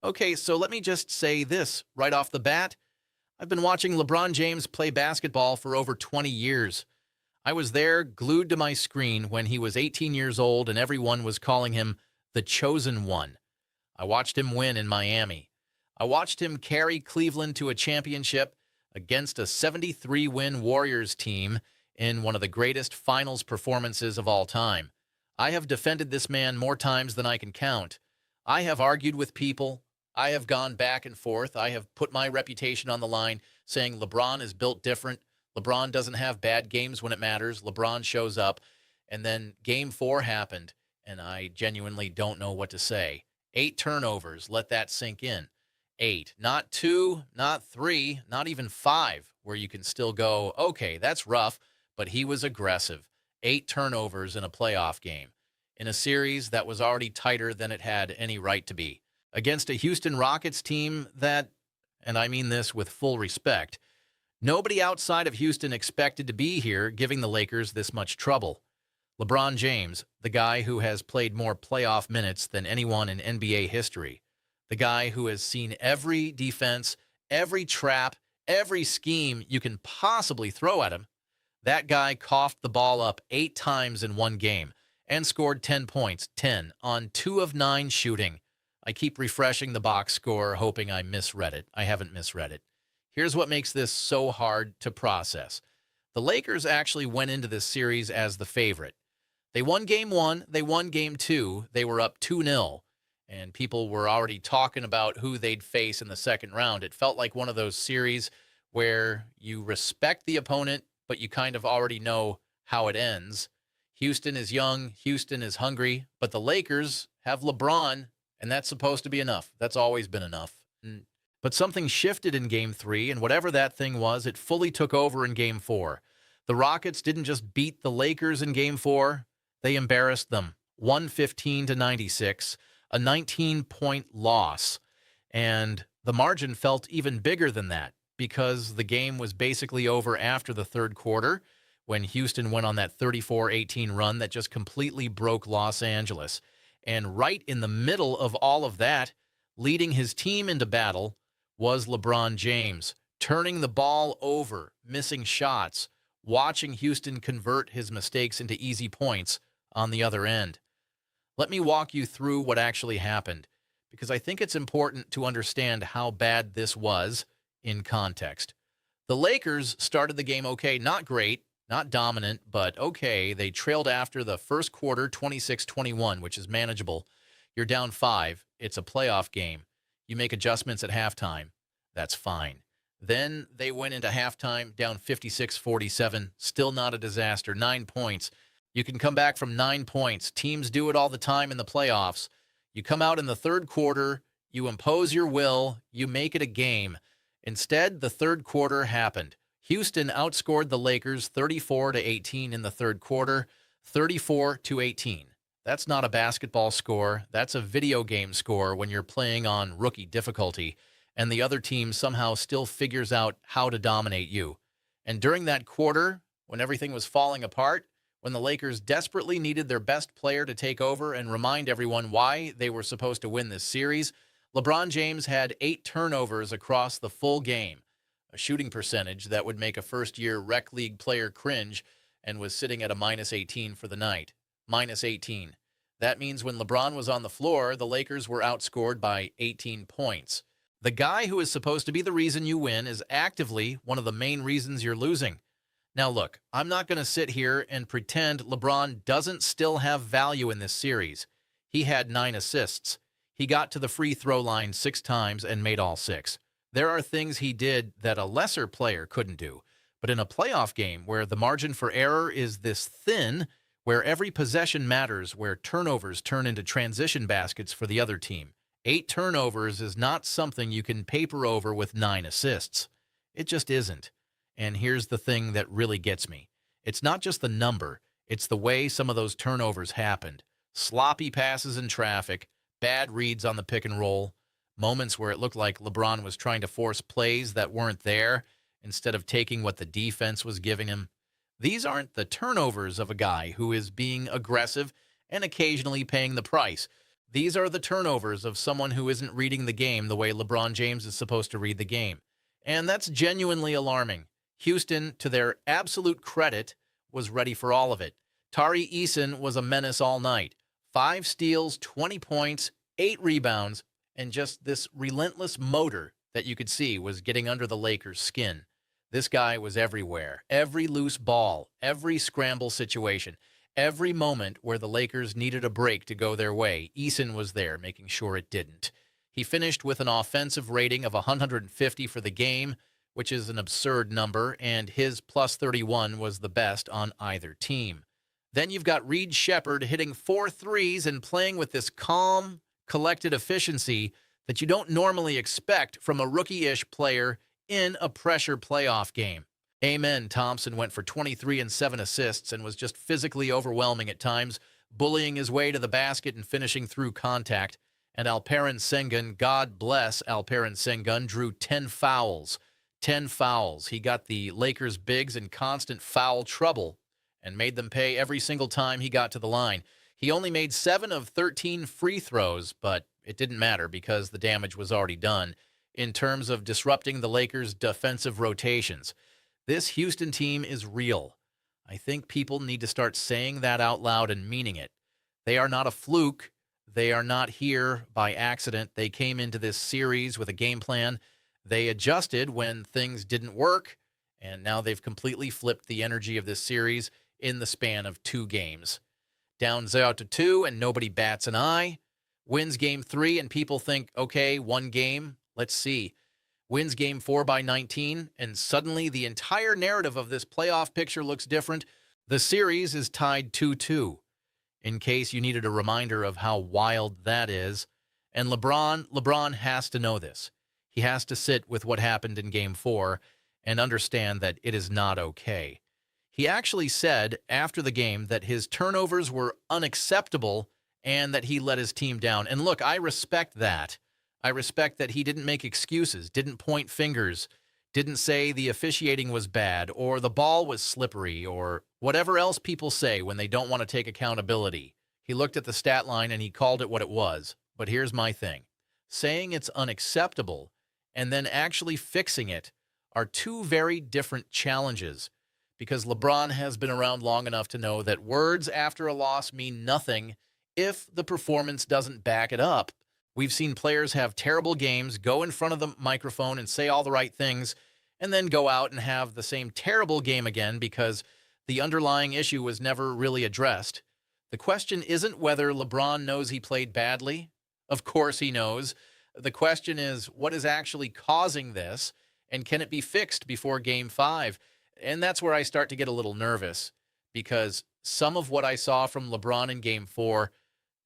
Okay, so let me just say this right off the bat. I've been watching LeBron James play basketball for over 20 years. I was there glued to my screen when he was 18 years old and everyone was calling him the chosen one. I watched him win in Miami. I watched him carry Cleveland to a championship against a 73-win Warriors team in one of the greatest finals performances of all time. I have defended this man more times than I can count. I have argued with people. I have gone back and forth. I have put my reputation on the line saying LeBron is built different. LeBron doesn't have bad games when it matters. LeBron shows up. And then game 4 happened, and I genuinely don't know what to say. 8 turnovers. Let that sink in. 8. Not 2, not 3, not even 5, where you can still go, okay, that's rough, but he was aggressive. 8 turnovers in a playoff game, in a series that was already tighter than it had any right to be, against a Houston Rockets team that, and I mean this with full respect, nobody outside of Houston expected to be here giving the Lakers this much trouble. LeBron James, the guy who has played more playoff minutes than anyone in NBA history, the guy who has seen every defense, every trap, every scheme you can possibly throw at him, that guy coughed the ball up 8 times in one game and scored 10 points, 10 on 2 of 9 shooting. I keep refreshing the box score, hoping I misread it. I haven't misread it. Here's what makes this so hard to process. The Lakers actually went into this series as the favorite. They won Game 1. They won Game 2. They were up 2-0, and people were already talking about who they'd face in the second round. It felt like one of those series where you respect the opponent, but you kind of already know how it ends. Houston is young. Houston is hungry, but the Lakers have LeBron, and that's supposed to be enough. That's always been enough. But something shifted in Game 3, and whatever that thing was, it fully took over in Game 4. The Rockets didn't just beat the Lakers in Game 4. They embarrassed them, 115-96, a 19-point loss. And the margin felt even bigger than that because the game was basically over after the third quarter when Houston went on that 34-18 run that just completely broke Los Angeles. And right in the middle of all of that, leading his team into battle, was LeBron James, turning the ball over, missing shots, watching Houston convert his mistakes into easy points on the other end. Let me walk you through what actually happened, because I think it's important to understand how bad this was in context. The Lakers started the game okay, not great, not dominant, but okay. They trailed after the first quarter 26-21, which is manageable. You're down 5. It's a playoff game. You make adjustments at halftime. That's fine. Then they went into halftime down 56-47. Still not a disaster. 9 points. You can come back from 9 points. Teams do it all the time in the playoffs. You come out in the third quarter. You impose your will. You make it a game. Instead, the third quarter happened. Houston outscored the Lakers 34-18 in the third quarter, 34-18. That's not a basketball score. That's a video game score when you're playing on rookie difficulty, and the other team somehow still figures out how to dominate you. And during that quarter, when everything was falling apart, when the Lakers desperately needed their best player to take over and remind everyone why they were supposed to win this series, LeBron James had 8 turnovers across the full game, a shooting percentage that would make a first-year rec league player cringe, and was sitting at a -18 for the night. -18. That means when LeBron was on the floor, the Lakers were outscored by 18 points. The guy who is supposed to be the reason you win is actively one of the main reasons you're losing. Now look, I'm not going to sit here and pretend LeBron doesn't still have value in this series. He had 9 assists. He got to the free throw line 6 times and made all 6. There are things he did that a lesser player couldn't do. But in a playoff game where the margin for error is this thin, where every possession matters, where turnovers turn into transition baskets for the other team, 8 turnovers is not something you can paper over with 9 assists. It just isn't. And here's the thing that really gets me. It's not just the number. It's the way some of those turnovers happened. Sloppy passes in traffic, bad reads on the pick and roll, moments where it looked like LeBron was trying to force plays that weren't there instead of taking what the defense was giving him. These aren't the turnovers of a guy who is being aggressive and occasionally paying the price. These are the turnovers of someone who isn't reading the game the way LeBron James is supposed to read the game. And that's genuinely alarming. Houston, to their absolute credit, was ready for all of it. Tari Eason was a menace all night. 5 steals, 20 points, 8 rebounds, and just this relentless motor that you could see was getting under the Lakers' skin. This guy was everywhere. Every loose ball, every scramble situation, every moment where the Lakers needed a break to go their way, Eason was there making sure it didn't. He finished with an offensive rating of 150 for the game, which is an absurd number, and his plus 31 was the best on either team. Then you've got Sheppard hitting 4 threes and playing with this calm, collected efficiency that you don't normally expect from a rookie-ish player in a pressure playoff game. Amen. Thompson went for 23 and 7 assists and was just physically overwhelming at times, bullying his way to the basket and finishing through contact. And Sengun, God bless Sengun, drew 10 fouls. 10 fouls. He got the Lakers bigs in constant foul trouble and made them pay every single time he got to the line. He only made 7 of 13 free throws, but it didn't matter because the damage was already done in terms of disrupting the Lakers' defensive rotations. This Houston team is real. I think people need to start saying that out loud and meaning it. They are not a fluke. They are not here by accident. They came into this series with a game plan. They adjusted when things didn't work, and now they've completely flipped the energy of this series in the span of 2 games. Down 0-2, and nobody bats an eye. Wins Game 3, and people think, okay, 1 game, let's see. Wins Game 4 by 19, and suddenly the entire narrative of this playoff picture looks different. The series is tied 2-2, in case you needed a reminder of how wild that is. And LeBron has to know this. He has to sit with what happened in Game 4 and understand that it is not okay. He actually said after the game that his turnovers were unacceptable and that he let his team down. And look, I respect that. I respect that he didn't make excuses, didn't point fingers, didn't say the officiating was bad or the ball was slippery or whatever else people say when they don't want to take accountability. He looked at the stat line and he called it what it was. But here's my thing. Saying it's unacceptable and then actually fixing it are 2 very different challenges, because LeBron has been around long enough to know that words after a loss mean nothing if the performance doesn't back it up. We've seen players have terrible games, go in front of the microphone and say all the right things, and then go out and have the same terrible game again because the underlying issue was never really addressed. The question isn't whether LeBron knows he played badly. Of course he knows. The question is, what is actually causing this, and can it be fixed before Game 5? And that's where I start to get a little nervous, because some of what I saw from LeBron in Game 4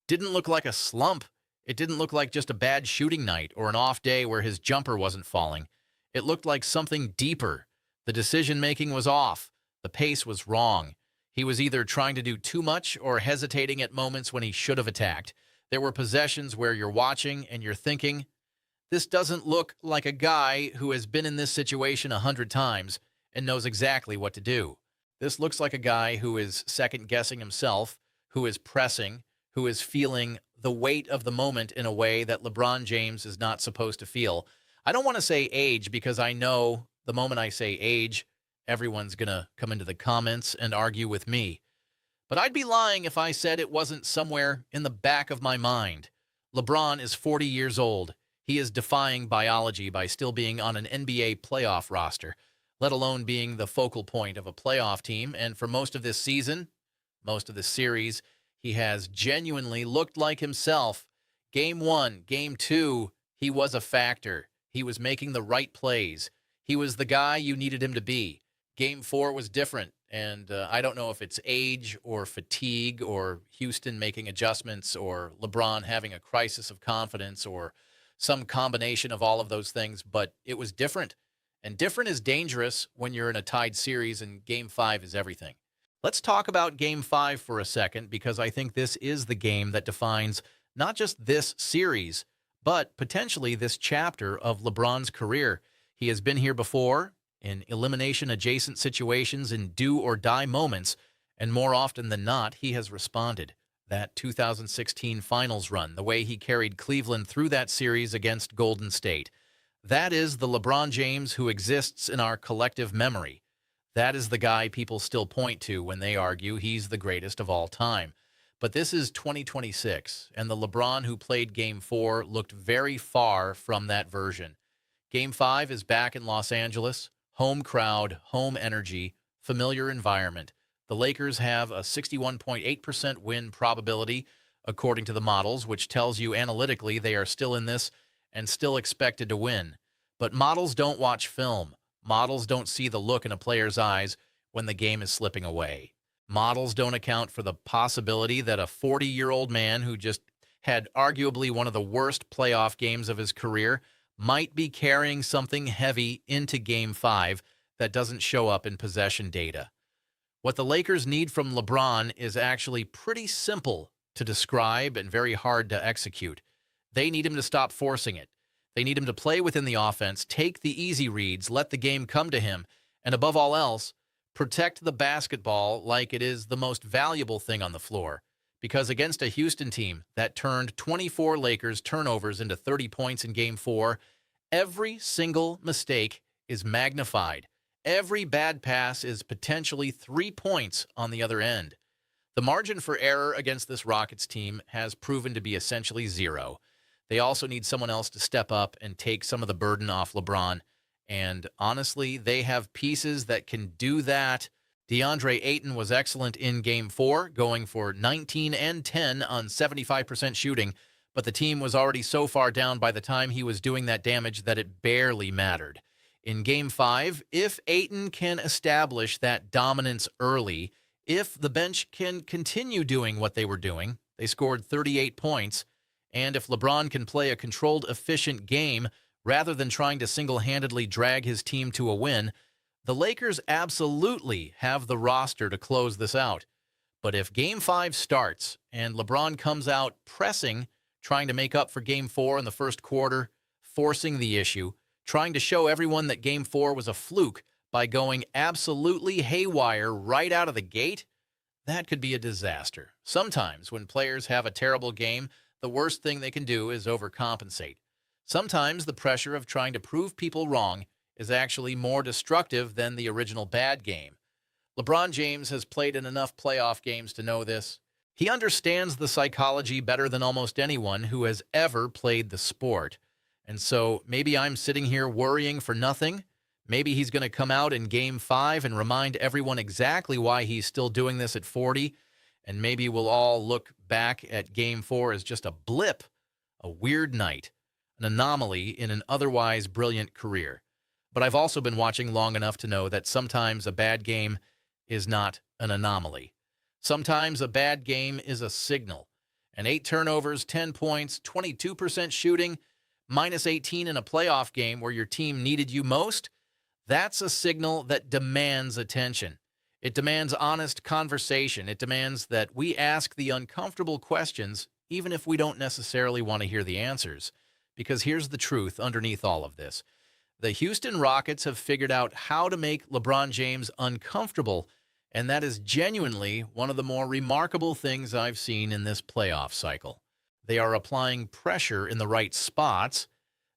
didn't look like a slump. It didn't look like just a bad shooting night or an off day where his jumper wasn't falling. It looked like something deeper. The decision-making was off. The pace was wrong. He was either trying to do too much or hesitating at moments when he should have attacked. There were possessions where you're watching and you're thinking, this doesn't look like a guy who has been in this situation 100 times and knows exactly what to do. This looks like a guy who is second-guessing himself, who is pressing, who is feeling the weight of the moment in a way that LeBron James is not supposed to feel. I don't want to say age, because I know the moment I say age, everyone's going to come into the comments and argue with me. But I'd be lying if I said it wasn't somewhere in the back of my mind. LeBron is 40 years old. He is defying biology by still being on an NBA playoff roster, let alone being the focal point of a playoff team. And for most of this season, most of this series, he has genuinely looked like himself. Game 1, Game 2, he was a factor. He was making the right plays. He was the guy you needed him to be. Game 4 was different, and I don't know if it's age or fatigue or Houston making adjustments or LeBron having a crisis of confidence or some combination of all of those things, but it was different. And different is dangerous when you're in a tied series, and Game 5 is everything. Let's talk about Game 5 for a second, because I think this is the game that defines not just this series, but potentially this chapter of LeBron's career. He has been here before in elimination-adjacent situations in do-or-die moments, and more often than not, he has responded. That 2016 finals run, the way he carried Cleveland through that series against Golden State. That is the LeBron James who exists in our collective memory. That is the guy people still point to when they argue he's the greatest of all time. But this is 2026, and the LeBron who played Game 4 looked very far from that version. Game 5 is back in Los Angeles. Home crowd, home energy, familiar environment. The Lakers have a 61.8% win probability, according to the models, which tells you analytically they are still in this and still expected to win. But models don't watch film. Models don't see the look in a player's eyes when the game is slipping away. Models don't account for the possibility that a 40-year-old man who just had arguably one of the worst playoff games of his career might be carrying something heavy into Game 5 that doesn't show up in possession data. What the Lakers need from LeBron is actually pretty simple to describe and very hard to execute. They need him to stop forcing it. They need him to play within the offense, take the easy reads, let the game come to him, and above all else, protect the basketball like it is the most valuable thing on the floor. Because against a Houston team that turned 24 Lakers turnovers into 30 points in Game 4, every single mistake is magnified. Every bad pass is potentially 3 points on the other end. The margin for error against this Rockets team has proven to be essentially zero. They also need someone else to step up and take some of the burden off LeBron. And honestly, they have pieces that can do that. DeAndre Ayton was excellent in Game 4, going for 19 and 10 on 75% shooting, but the team was already so far down by the time he was doing that damage that it barely mattered. In Game 5, if Ayton can establish that dominance early, if the bench can continue doing what they were doing, they scored 38 points, and if LeBron can play a controlled, efficient game rather than trying to single-handedly drag his team to a win, the Lakers absolutely have the roster to close this out. But if Game 5 starts and LeBron comes out pressing, trying to make up for Game 4 in the first quarter, forcing the issue, trying to show everyone that Game 4 was a fluke by going absolutely haywire right out of the gate, that could be a disaster. Sometimes when players have a terrible game, the worst thing they can do is overcompensate. Sometimes the pressure of trying to prove people wrong is actually more destructive than the original bad game. LeBron James has played in enough playoff games to know this. He understands the psychology better than almost anyone who has ever played the sport. And so maybe I'm sitting here worrying for nothing. Maybe he's going to come out in Game 5 and remind everyone exactly why he's still doing this at 40. And maybe we'll all look back at Game 4 as just a blip, a weird night, an anomaly in an otherwise brilliant career. But I've also been watching long enough to know that sometimes a bad game is not an anomaly. Sometimes a bad game is a signal. And 8 turnovers, 10 points, 22% shooting, minus 18 in a playoff game where your team needed you most, that's a signal that demands attention. It demands honest conversation. It demands that we ask the uncomfortable questions, even if we don't necessarily want to hear the answers. Because here's the truth underneath all of this. The Houston Rockets have figured out how to make LeBron James uncomfortable, and that is genuinely one of the more remarkable things I've seen in this playoff cycle. They are applying pressure in the right spots.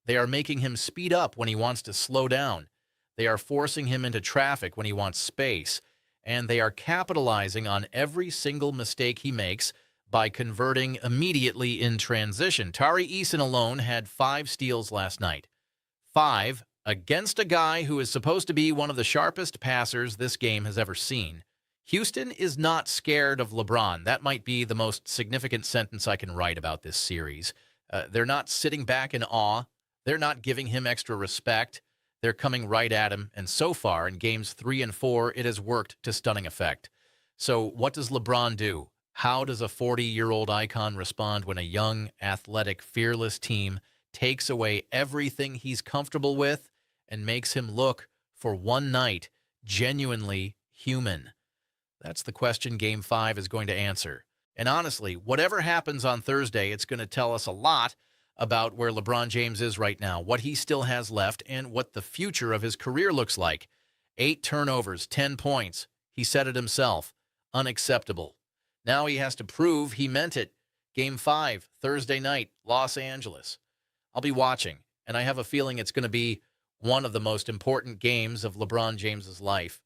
They are making him speed up when he wants to slow down. They are forcing him into traffic when he wants space. And they are capitalizing on every single mistake he makes by converting immediately in transition. Tari Eason alone had 5 steals last night. 5 against a guy who is supposed to be one of the sharpest passers this game has ever seen. Houston is not scared of LeBron. That might be the most significant sentence I can write about this series. They're not sitting back in awe. They're not giving him extra respect. They're coming right at him, and so far in Games 3 and 4, it has worked to stunning effect. So what does LeBron do? How does a 40-year-old icon respond when a young, athletic, fearless team takes away everything he's comfortable with and makes him look, for one night, genuinely human? That's the question Game 5 is going to answer. And honestly, whatever happens on Thursday, it's going to tell us a lot about where LeBron James is right now, what he still has left, and what the future of his career looks like. 8 turnovers, 10 points. He said it himself. Unacceptable. Now he has to prove he meant it. Game 5, Thursday night, Los Angeles. I'll be watching, and I have a feeling it's going to be one of the most important games of LeBron James's life.